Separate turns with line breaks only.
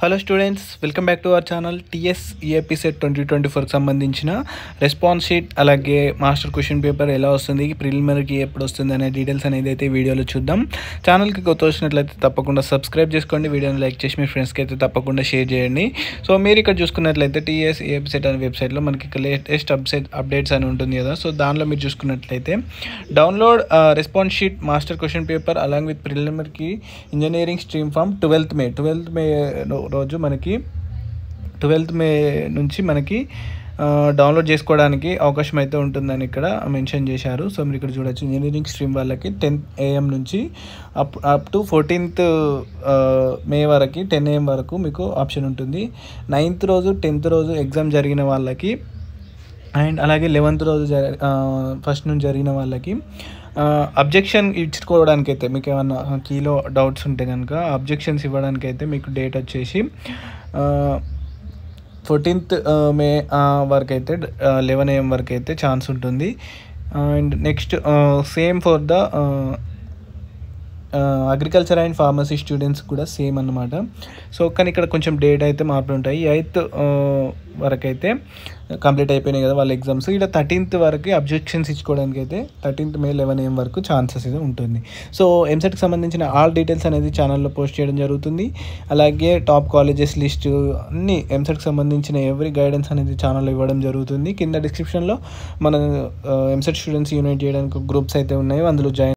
Hello students, welcome back to our channel. TS EAP CET 2024కి సంబంధించిన response sheet అలాగే master question paper ఎలా వస్తుంది, ప్రిలిమినరీకి ఎప్పుడు వస్తుంది అనే డీటెయిల్స్ అనేది అయితే వీడియోలో చూద్దాం. ఛానల్కి కొత్త వచ్చినట్లయితే తప్పకుండా సబ్స్క్రైబ్ చేసుకోండి, వీడియోని లైక్ చేసి మీ ఫ్రెండ్స్కి అయితే తప్పకుండా షేర్ చేయండి. సో మీరు ఇక్కడ చూసుకున్నట్లయితే టీఎస్ ఈఏపీ సెట్ అనే వెబ్సైట్లో మనకి లేటెస్ట్ అప్డేట్స్ అని ఉంటుంది కదా. సో దానిలో మీరు చూసుకున్నట్లయితే download response sheet master question paper along with ప్రిలిమినరీకి engineering stream from 12th May రోజు మనకి 12th మే నుంచి మనకి డౌన్లోడ్ చేసుకోవడానికి అవకాశం అయితే ఉంటుందని ఇక్కడ మెన్షన్ చేశారు. సో మీరు ఇక్కడ చూడొచ్చు, ఇంజనీరింగ్ స్ట్రీమ్ వాళ్ళకి 10 AM నుంచి అప్ టు 14th మే వరకు 10 AM వరకు మీకు ఆప్షన్ ఉంటుంది. 9th రోజు 10th రోజు ఎగ్జామ్ జరిగిన వాళ్ళకి అండ్ అలాగే 11th రోజు ఫస్ట్ నుంచి జరిగిన వాళ్ళకి అబ్జెక్షన్ ఇచ్చుకోవడానికైతే మీకు ఏమన్నా కీలో డౌట్స్ ఉంటే కనుక అబ్జెక్షన్స్ ఇవ్వడానికైతే మీకు డేట్ వచ్చేసి 14th మే వరకు అయితే 11 AM వరకు అయితే ఛాన్స్ ఉంటుంది. And next same for the agriculture and pharmacy students కూడా సేమ్ అన్నమాట. సో కానీ ఇక్కడ కొంచెం డేట్ అయితే మార్పులు ఉంటాయి. 8th వరకు అయితే కంప్లీట్ అయిపోయినాయి కదా వాళ్ళ ఎగ్జామ్స్. ఇక్కడ 13th వరకు అబ్జెక్షన్స్ ఇచ్చుకోవడానికి అయితే 13th మే 11 AM వరకు ఛాన్సెస్ అయితే ఉంటుంది. సో ఎంసెట్కి సంబంధించిన ఆల్ డీటెయిల్స్ అనేది ఛానల్లో పోస్ట్ చేయడం జరుగుతుంది. అలాగే టాప్ కాలేజెస్ లిస్ట్ అన్ని ఎంసెట్కి సంబంధించిన ఎవ్రీ గైడెన్స్ అనేది ఛానల్లో ఇవ్వడం జరుగుతుంది. కింద డిస్క్రిప్షన్లో మన ఎంసెట్ స్టూడెంట్స్ యూనైట్ చేయడానికి గ్రూప్స్ అయితే ఉన్నాయి, అందులో జాయిన్